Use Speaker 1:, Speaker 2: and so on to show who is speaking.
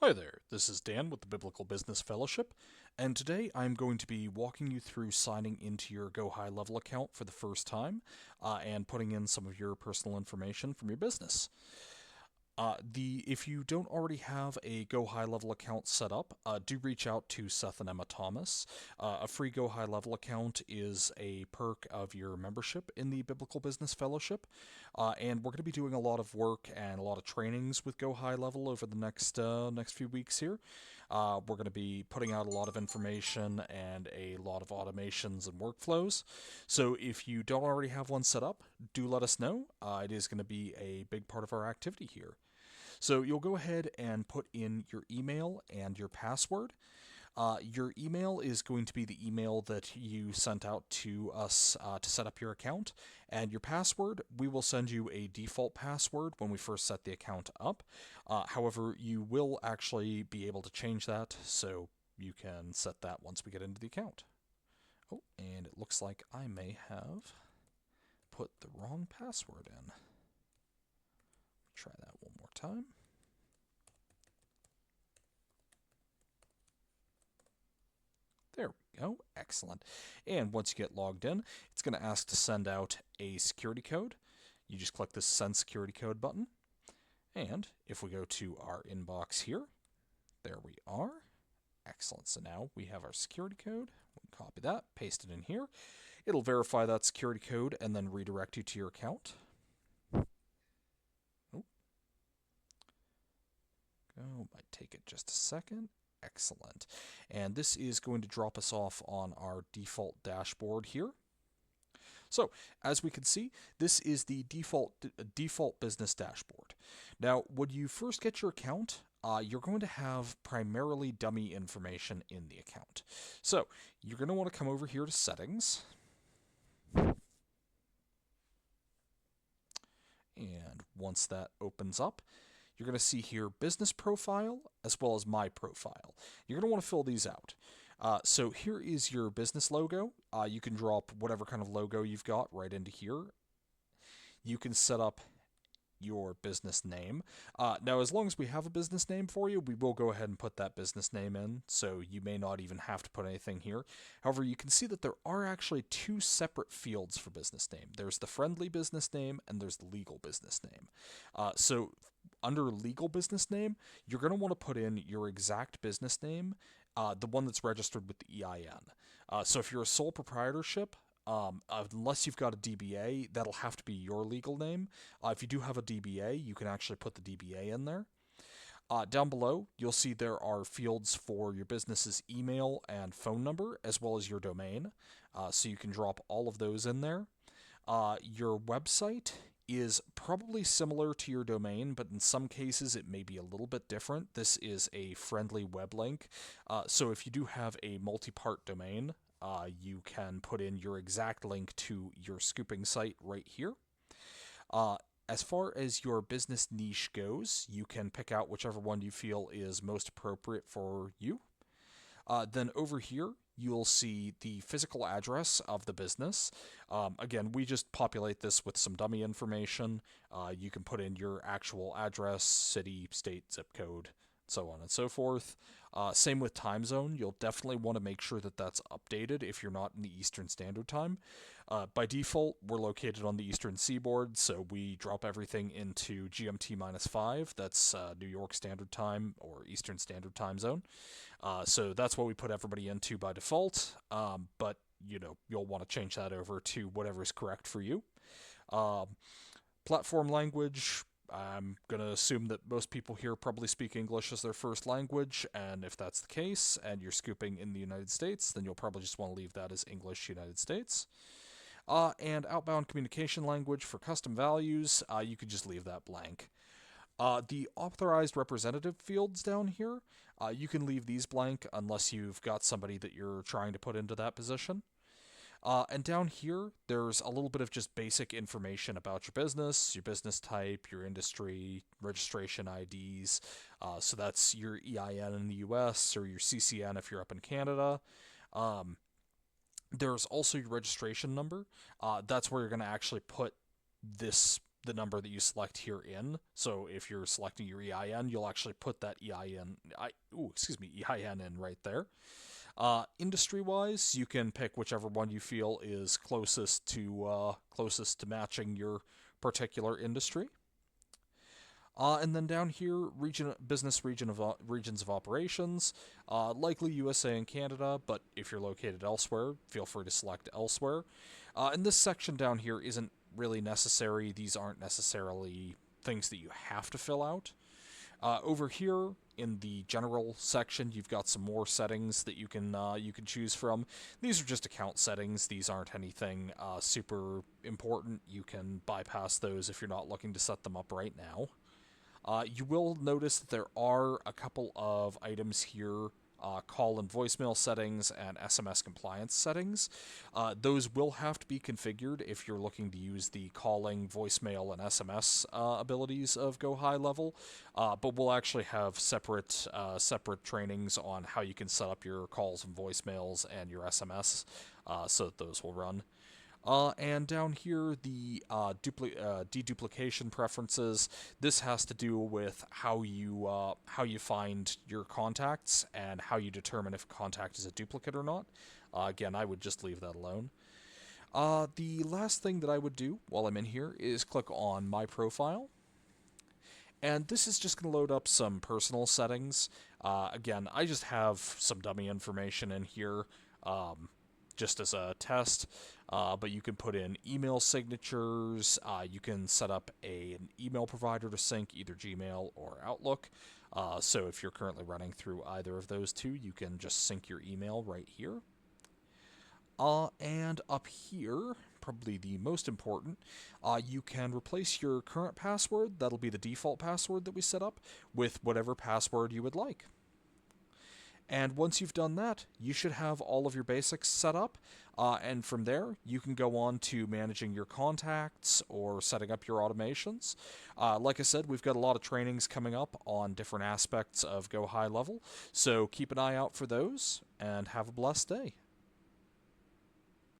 Speaker 1: Hi there, this is Dan with the Biblical Business Fellowship, and today I'm going to be walking you through signing into your Go High Level account for the first time and putting in some of your personal information from your business. The If you don't already have a Go High Level account set up, do reach out to Seth and Emma Thomas. A free Go High Level account is a perk of your membership in the Biblical Business Fellowship, and we're going to be doing a lot of work and a lot of trainings with Go High Level over the next few weeks here. We're going to be putting out a lot of information and a lot of automations and workflows. So if you don't already have one set up, do let us know. It is going to be a big part of our activity here. So you'll go ahead and put in your email and your password. Your email is going to be the email that you sent out to us to set up your account. And your password, we will send you a default password when we first set the account up. However, you will actually be able to change that, so you can set that once we get into the account. Oh, and it looks like I may have put the wrong password in. Try that one more time. There we go. Excellent. And once you get logged in, it's going to ask to send out a security code. You just click the Send Security Code button. And if we go to our inbox here, there we are. Excellent. So now we have our security code. We can copy that, paste it in here. It'll verify that security code and then redirect you to your account. Oh, go. Might take it just a second. Excellent. And this is going to drop us off on our default dashboard here. So, as we can see, this is the default business dashboard. Now, when you first get your account, you're going to have primarily dummy information in the account. So, you're going to want to come over here to Settings, and once that opens up, you're going to see here Business Profile as well as My Profile. You're going to want to fill these out. So here is your business logo. You can drop whatever kind of logo you've got right into here. You can set up your business name. Now, as long as we have a business name for you, we will go ahead and put that business name in, so you may not even have to put anything here. However, you can see that there are actually two separate fields for business name. There's the friendly business name and there's the legal business name. So under legal business name, you're going to want to put in your exact business name, the one that's registered with the EIN. So if you're a sole proprietorship, unless you've got a DBA, that'll have to be your legal name. If you do have a DBA, you can actually put the DBA in there. Down below, you'll see there are fields for your business's email and phone number, as well as your domain. So you can drop all of those in there. Your website is probably similar to your domain, but in some cases it may be a little bit different. This is a friendly web link. So if you do have a multi-part domain, you can put in your exact link to your scooping site right here. Uh, as far as your business niche goes, you can pick out whichever one you feel is most appropriate for you. Then over here, you'll see the physical address of the business. Again, we just populate this with some dummy information. You can put in your actual address, city, state, zip code, so on and so forth. Same with time zone. You'll definitely want to make sure that that's updated if you're not in the Eastern Standard Time. By default, we're located on the Eastern Seaboard, so we drop everything into GMT -5. That's New York Standard Time or Eastern Standard Time Zone. So that's what we put everybody into by default. But you'll want to change that over to whatever is correct for you. Um, Platform language. I'm going to assume that most people here probably speak English as their first language, and if that's the case, and you're scooping in the United States, then you'll probably just want to leave that as English United States. And outbound communication language for custom values, you could just leave that blank. The authorized representative fields down here, you can leave these blank unless you've got somebody that you're trying to put into that position. And down here, there's a little bit of just basic information about your business type, your industry, registration IDs. So that's your EIN in the US or your CCN if you're up in Canada. Um, there's also your registration number. That's where you're going to actually put this the number that you select here in. So if you're selecting your EIN, you'll actually put that EIN in right there. Industry-wise, you can pick whichever one you feel is closest to matching your particular industry. And then down here, regions of operations, likely USA and Canada, but if you're located elsewhere, feel free to select elsewhere. And this section down here isn't really necessary. These aren't necessarily things that you have to fill out. Over here in the general section, you've got some more settings that you can choose from. These are just account settings. These aren't anything super important. You can bypass those if you're not looking to set them up right now. You will notice that there are a couple of items here, call and voicemail settings and SMS compliance settings. Those will have to be configured if you're looking to use the calling, voicemail, and SMS abilities of Go High Level, but we'll actually have separate trainings on how you can set up your calls and voicemails and your SMS so that those will run. And down here, the deduplication preferences. This has to do with how you find your contacts and how you determine if a contact is a duplicate or not. Again, I would just leave that alone. The last thing that I would do while I'm in here is click on My Profile. And this is just going to load up some personal settings. Again, I just have some dummy information in here just as a test. But you can put in email signatures. You can set up an email provider to sync either Gmail or Outlook. So if you're currently running through either of those two, you can just sync your email right here. And up here, probably the most important, you can replace your current password, that'll be the default password that we set up, with whatever password you would like. And once you've done that, you should have all of your basics set up, and from there, you can go on to managing your contacts or setting up your automations. Like I said, we've got a lot of trainings coming up on different aspects of Go High Level, so keep an eye out for those, and have a blessed day.